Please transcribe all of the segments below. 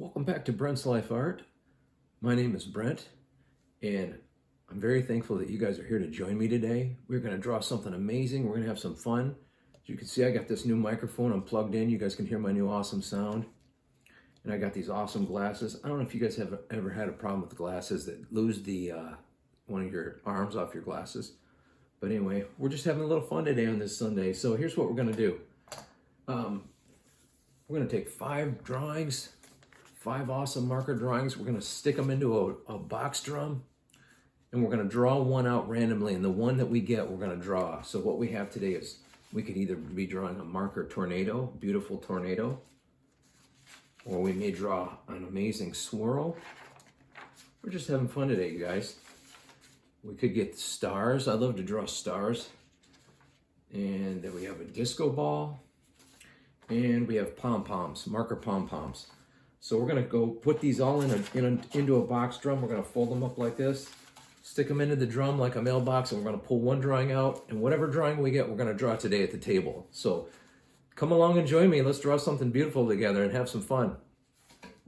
Welcome back to Brent's Life Art. My name is Brent, and I'm very thankful that you guys are here to join me today. We're going to draw something amazing. We're going to have some fun. As you can see, I got this new microphone. I'm plugged in. You guys can hear my new awesome sound. And I got these awesome glasses. I don't know if you guys have ever had a problem with glasses that lose the one of your arms off your glasses. But anyway, we're just having a little fun today on this Sunday. So here's what we're going to do. We're going to take 5 drawings. 5 awesome marker drawings. We're going to stick them into a box drum, and we're going to draw one out randomly, and the one that we get, we're going to draw. So what we have today is we could either be drawing a marker tornado, beautiful tornado, or we may draw an amazing swirl. We're just having fun today, you guys. We could get stars. I love to draw stars. And then we have a disco ball, and we have pom-poms, marker pom-poms. So we're gonna go put these all into a box drum. We're gonna fold them up like this, stick them into the drum like a mailbox, and we're gonna pull one drawing out, and whatever drawing we get, we're gonna draw today at the table. So come along and join me. Let's draw something beautiful together and have some fun.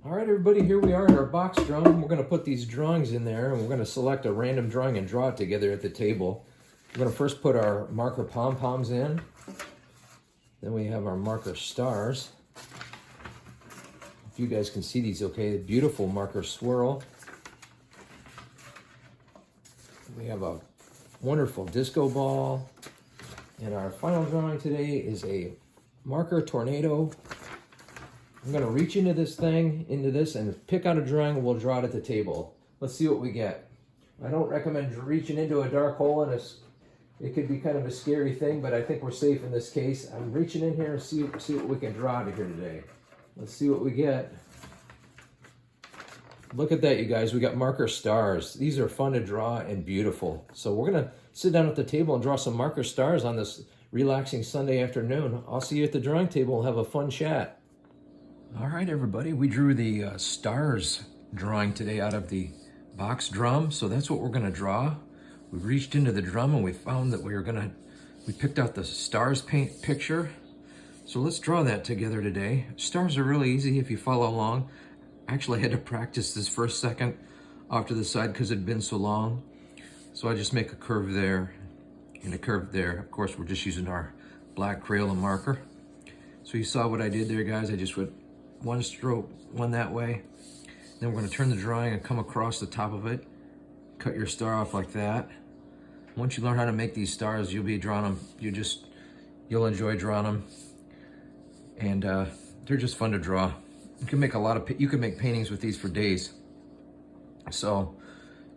All right, everybody, here we are in our box drum. We're gonna put these drawings in there, and we're gonna select a random drawing and draw it together at the table. We're gonna first put our marker pom-poms in. Then we have our marker stars. If you guys can see these okay, beautiful marker swirl. We have a wonderful disco ball. And our final drawing today is a marker tornado. I'm gonna reach into this thing, and pick out a drawing, and we'll draw it at the table. Let's see what we get. I don't recommend reaching into a dark hole, and it could be kind of a scary thing, but I think we're safe in this case. I'm reaching in here and see what we can draw out of here today. Let's see what we get. Look at that, you guys. We got marker stars. These are fun to draw and beautiful. So we're going to sit down at the table and draw some marker stars on this relaxing Sunday afternoon. I'll see you at the drawing table. We'll have a fun chat. All right, everybody. We drew the stars drawing today out of the box drum. So that's what we're going to draw. We reached into the drum and we found that we picked out the stars paint picture. So let's draw that together today. Stars are really easy if you follow along. Actually, I had to practice this for a second off to the side because it had been so long. So I just make a curve there and a curve there. Of course, we're just using our black Crayola marker. So you saw what I did there, guys. I just went one stroke, one that way. Then we're going to turn the drawing and come across the top of it. Cut your star off like that. Once you learn how to make these stars, you'll be drawing them. You'll enjoy drawing them. And they're just fun to draw. You can make you can make paintings with these for days. So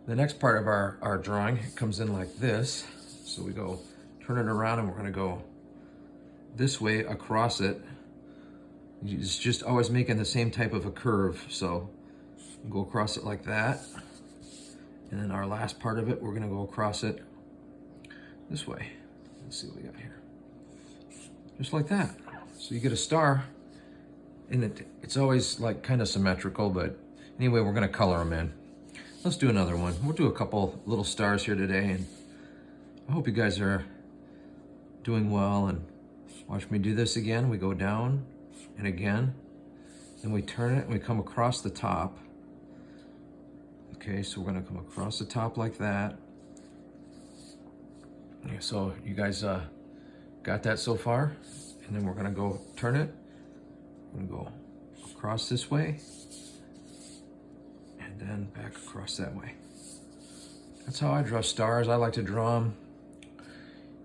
the next part of our drawing comes in like this. So we go turn it around, and we're going to go this way across it. It's just always making the same type of a curve. So go across it like that. And then our last part of it, we're going to go across it this way. Let's see what we got here. Just like that. So you get a star, and it's always like kind of symmetrical, but anyway, we're gonna color them in. Let's do another one. We'll do a couple little stars here today, and I hope you guys are doing well, and watch me do this again. We go down and again, and we turn it and we come across the top. Okay, so we're gonna come across the top like that. Okay, so you guys got that so far? And then we're gonna go turn it. We're gonna go across this way, and then back across that way. That's how I draw stars. I like to draw them.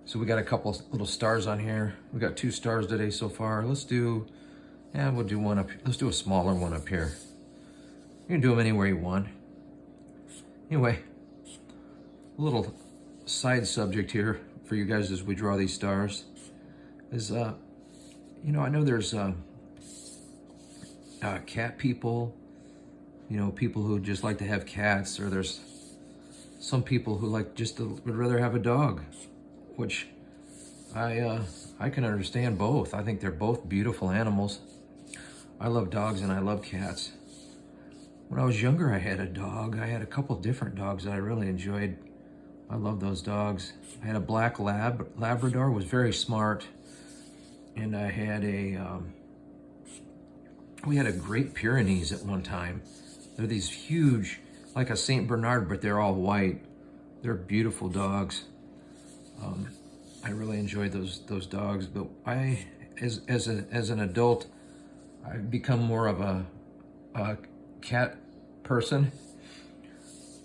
So we got a couple little stars on here. We got 2 stars today so far. We'll do one up. Let's do a smaller one up here. You can do them anywhere you want. Anyway, a little side subject here for you guys as we draw these stars is, I know there's cat people, people who just like to have cats, or there's some people who would rather have a dog, which I can understand both. I think they're both beautiful animals. I love dogs and I love cats. When I was younger, I had a dog. I had a couple different dogs that I really enjoyed. I love those dogs. I had a black Labrador, was very smart. And I had We had a Great Pyrenees at one time. They're these huge, like a Saint Bernard, but they're all white. They're beautiful dogs. I really enjoyed those dogs, but as an adult, I've become more of a cat person.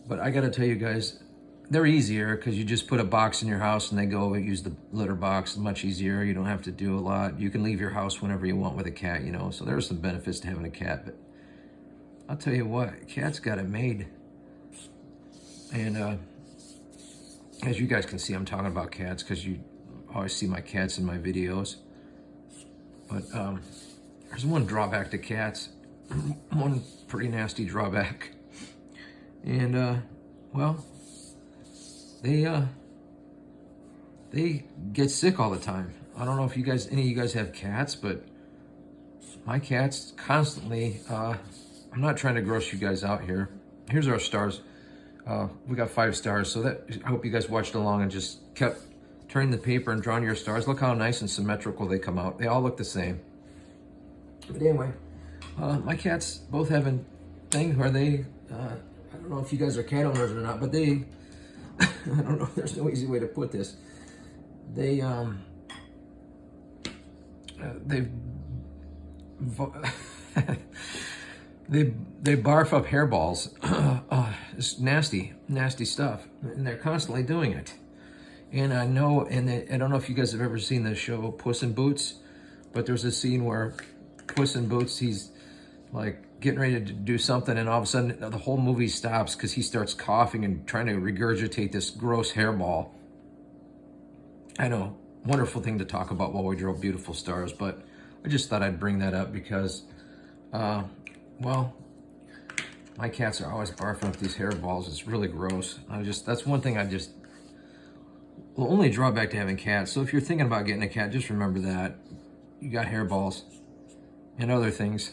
But I gotta tell you guys, they're easier because you just put a box in your house and they go use the litter box. Much easier. You don't have to do a lot. You can leave your house whenever you want with a cat, you know. So there's some benefits to having a cat. But I'll tell you what, cats got it made. And as you guys can see, I'm talking about cats because you always see my cats in my videos. But there's one drawback to cats, one pretty nasty drawback. And well, they get sick all the time. I don't know if any of you guys have cats, but my cats constantly, I'm not trying to gross you guys out here. Here's our stars. We got 5 stars, so that I hope you guys watched along and just kept turning the paper and drawing your stars. Look how nice and symmetrical they come out. They all look the same. But anyway, my cats both have a thing where they, I don't know if you guys are cat owners or not, but they, I don't know, there's no easy way to put this. They they barf up hairballs. It's nasty stuff, and they're constantly doing it. And I know, I don't know if you guys have ever seen the show Puss in Boots, but there's a scene where Puss in Boots, he's like getting ready to do something, and all of a sudden the whole movie stops because he starts coughing and trying to regurgitate this gross hairball. I know, wonderful thing to talk about while we draw beautiful stars, but I just thought I'd bring that up because, well, my cats are always barfing up these hairballs. It's really gross. That's one thing the only drawback to having cats. So if you're thinking about getting a cat, just remember that. You got hairballs and other things.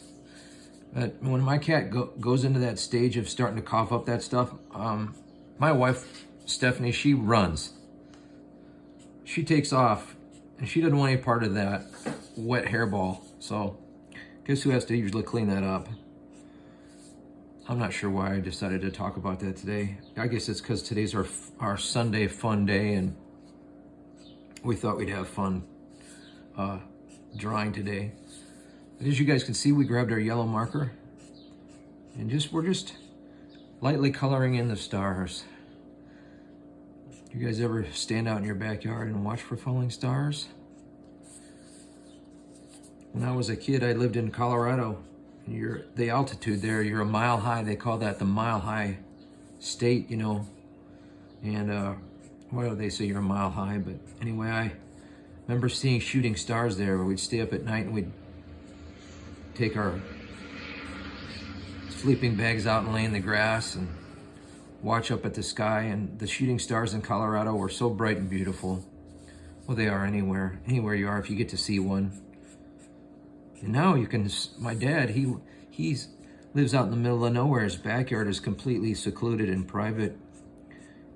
But when my cat goes into that stage of starting to cough up that stuff, my wife, Stephanie, she runs. She takes off, and she doesn't want any part of that wet hairball. So guess who has to usually clean that up? I'm not sure why I decided to talk about that today. I guess it's because today's our Sunday fun day, and we thought we'd have fun drawing today. But as you guys can see, we grabbed our yellow marker, and we're just lightly coloring in the stars. You guys ever stand out in your backyard and watch for falling stars? When I was a kid, I lived in Colorado. The altitude there, you're a mile high. They call that the mile high state, you know. And well, they say you're a mile high, but anyway, I remember seeing shooting stars there where we'd stay up at night and we'd take our sleeping bags out and lay in the grass and watch up at the sky. And the shooting stars in Colorado were so bright and beautiful. Well, they are anywhere you are if you get to see one. And now you can, my dad, he lives out in the middle of nowhere. His backyard is completely secluded and private.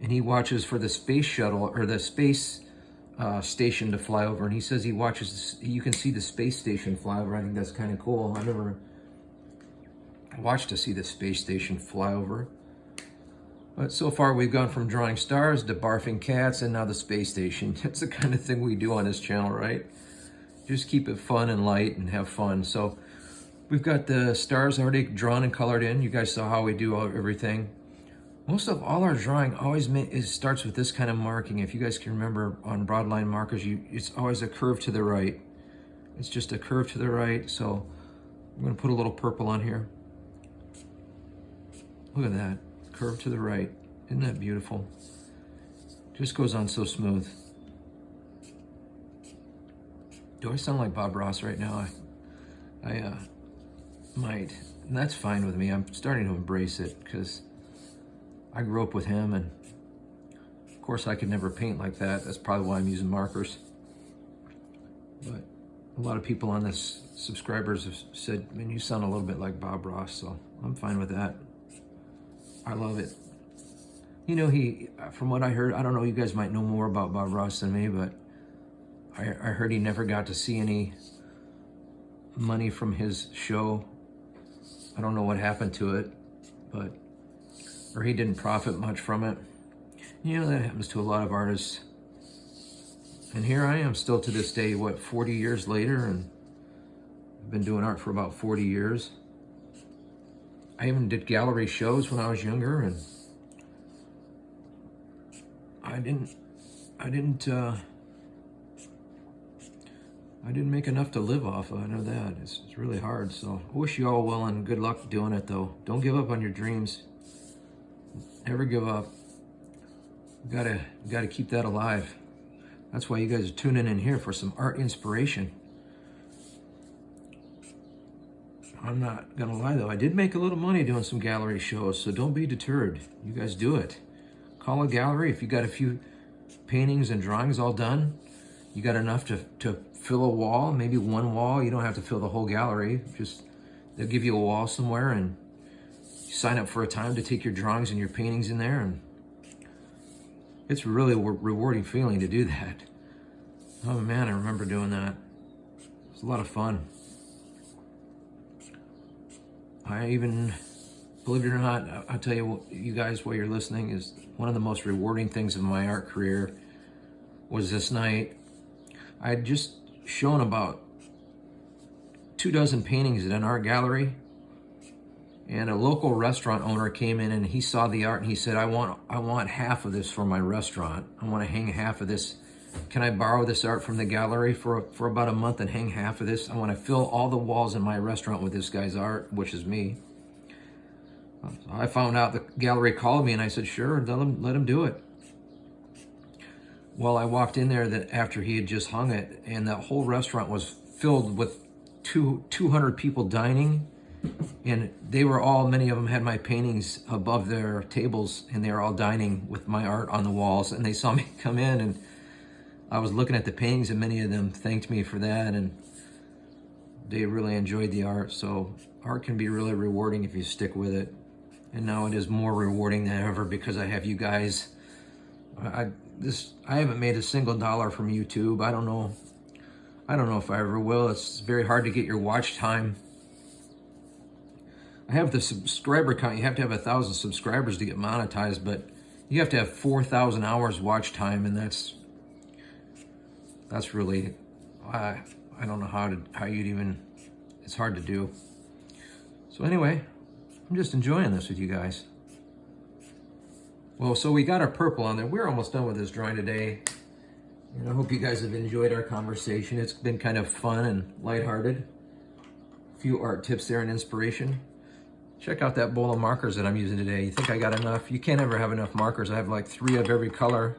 And he watches for the space shuttle or the space station to fly over. And he says he watches, you can see the space station fly over. I think that's kind of cool. I never watched to see the space station fly over. But so far we've gone from drawing stars to barfing cats and now the space station. That's the kind of thing we do on this channel, right? Just keep it fun and light and have fun. So we've got the stars already drawn and colored in. You guys saw how we do everything. Most of all our drawing always starts with this kind of marking. If you guys can remember on broadline markers, it's always a curve to the right. It's just a curve to the right. So I'm gonna put a little purple on here. Look at that, curve to the right. Isn't that beautiful? Just goes on so smooth. Do I sound like Bob Ross right now? I might, and that's fine with me. I'm starting to embrace it because I grew up with him, and of course I could never paint like that. That's probably why I'm using markers. But a lot of people on this, subscribers have said, man, you sound a little bit like Bob Ross, so I'm fine with that. I love it. You know, from what I heard, I don't know, you guys might know more about Bob Ross than me, but I heard he never got to see any money from his show I don't know what happened to it, or he didn't profit much from it. You know, that happens to a lot of artists. And here I am still to this day, 40 years later, and I've been doing art for about 40 years. I even did gallery shows when I was younger, and I didn't make enough to live off of. I know that. It's really hard. So I wish you all well and good luck doing it, though. Don't give up on your dreams. Never give up. You gotta keep that alive. That's why you guys are tuning in here for some art inspiration. I'm not gonna lie though, I did make a little money doing some gallery shows, so don't be deterred. You guys do it. Call a gallery if you got a few paintings and drawings all done. You got enough to fill a wall, maybe one wall. You don't have to fill the whole gallery. Just they'll give you a wall somewhere, and you sign up for a time to take your drawings and your paintings in there, and it's really a rewarding feeling to do that. Oh man, I remember doing that. It was a lot of fun. I even, believe it or not, I'll tell you, you guys, while you're listening, is one of the most rewarding things of my art career was this night. I had just shown about 24 paintings at an art gallery, and a local restaurant owner came in and he saw the art and he said, I want half of this for my restaurant. I want to hang half of this. Can I borrow this art from the gallery for about a month and hang half of this? I want to fill all the walls in my restaurant with this guy's art, which is me. I found out the gallery called me and I said, sure, let him do it. Well, I walked in there after he had just hung it, and that whole restaurant was filled with 200 people dining. And they were all, many of them had my paintings above their tables, and they were all dining with my art on the walls. And they saw me come in, and I was looking at the paintings, and many of them thanked me for that, and they really enjoyed the art. So art can be really rewarding if you stick with it. And now it is more rewarding than ever because I have you guys. I haven't made a single dollar from YouTube. I don't know if I ever will. It's very hard to get your watch time. I have the subscriber count. You have to have 1,000 subscribers to get monetized, but you have to have 4,000 hours watch time, and that's really, I don't know how you'd even, it's hard to do. So anyway, I'm just enjoying this with you guys. Well, so we got our purple on there. We're almost done with this drawing today. And I hope you guys have enjoyed our conversation. It's been kind of fun and lighthearted. A few art tips there and inspiration. Check out that bowl of markers that I'm using today. You think I got enough? You can't ever have enough markers. I have like 3 of every color.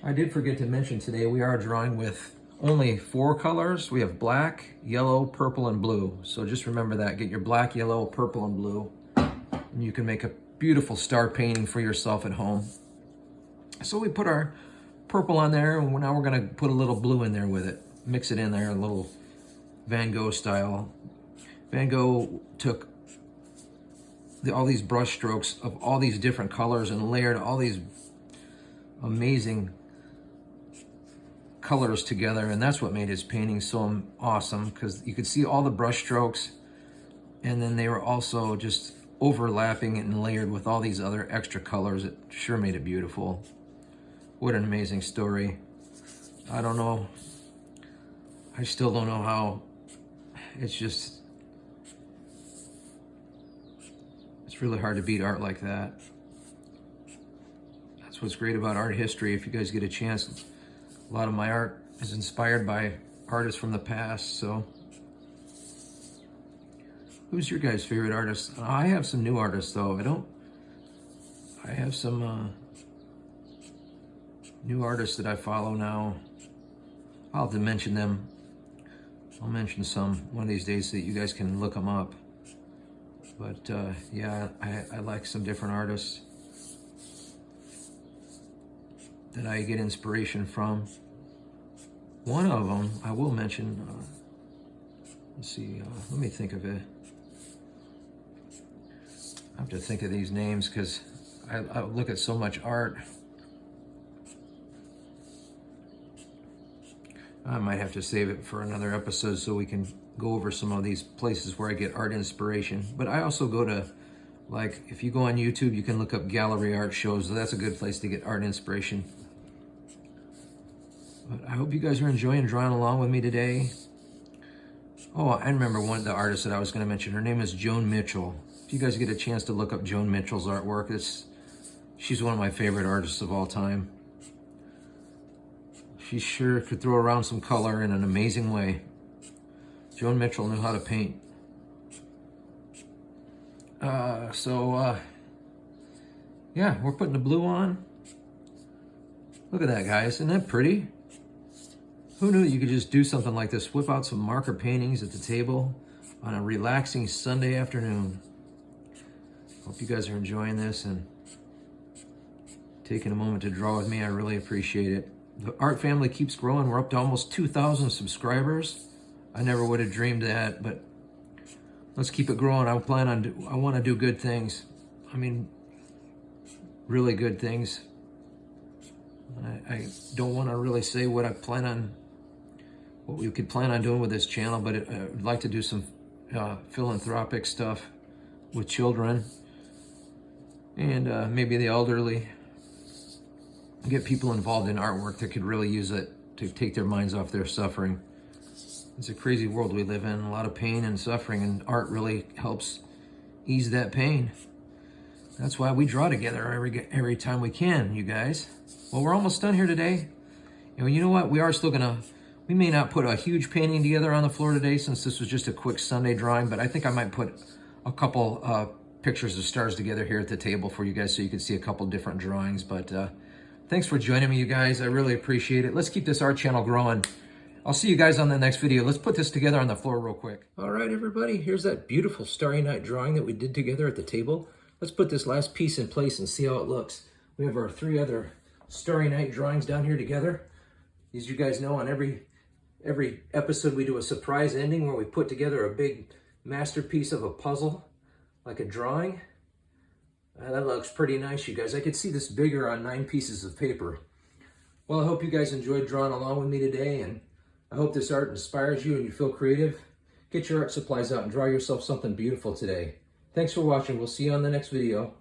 I did forget to mention today we are drawing with only 4 colors. We have black, yellow, purple, and blue. So just remember that. Get your black, yellow, purple, and blue. And you can make a beautiful star painting for yourself at home. So we put our purple on there, and now we're going to put a little blue in there with it. Mix it in there, a little Van Gogh style. Van Gogh took all these brush strokes of all these different colors and layered all these amazing colors together, and that's what made his painting so awesome, because you could see all the brush strokes, and then they were also just overlapping and layered with all these other extra colors. It sure made it beautiful. What an amazing story. I don't know. I still don't know how. It's really hard to beat art like that. That's what's great about art history. If you guys get a chance, a lot of my art is inspired by artists from the past. So who's your guys' favorite artist? I have some new artists though. I have some new artists that I follow now. I'll have to mention them. I'll mention some one of these days so that you guys can look them up. But yeah, I like some different artists that I get inspiration from. One of them I will mention, let's see, let me think of it. I have to think of these names because I look at so much art. I might have to save it for another episode so we can go over some of these places where I get art inspiration. But I also go to, like, if you go on YouTube, you can look up gallery art shows. So that's a good place to get art inspiration. But I hope you guys are enjoying drawing along with me today. Oh, I remember one of the artists that I was going to mention. Her name is Joan Mitchell. If you guys get a chance to look up Joan Mitchell's artwork, she's one of my favorite artists of all time. She sure could throw around some color in an amazing way. Joan Mitchell knew how to paint. Yeah, we're putting the blue on. Look at that, guys. Isn't that pretty? Who knew you could just do something like this? Whip out some marker paintings at the table on a relaxing Sunday afternoon. Hope you guys are enjoying this and taking a moment to draw with me. I really appreciate it. The art family keeps growing. We're up to almost 2,000 subscribers. I never would have dreamed that, but let's keep it growing. I want to do good things. I mean, really good things. I don't want to really say what we could plan on doing with this channel, but I'd like to do some philanthropic stuff with children and maybe the elderly. Get people involved in artwork that could really use it to take their minds off their suffering. It's a crazy world we live in, a lot of pain and suffering, and art really helps ease that pain. That's why we draw together every time we can, you guys. Well, we're almost done here today. And you know what? We may not put a huge painting together on the floor today since this was just a quick Sunday drawing, but I think I might put a couple pictures of stars together here at the table for you guys so you can see a couple different drawings. But thanks for joining me, you guys. I really appreciate it. Let's keep this art channel growing. I'll see you guys on the next video. Let's put this together on the floor real quick. All right, everybody. Here's that beautiful Starry Night drawing that we did together at the table. Let's put this last piece in place and see how it looks. We have our 3 other Starry Night drawings down here together. As you guys know, on every episode we do a surprise ending where we put together a big masterpiece of a puzzle, like a drawing. That looks pretty nice, you guys. I could see this bigger on 9 pieces of paper. Well, I hope you guys enjoyed drawing along with me today, and I hope this art inspires you and you feel creative. Get your art supplies out and draw yourself something beautiful today. Thanks for watching. We'll see you on the next video.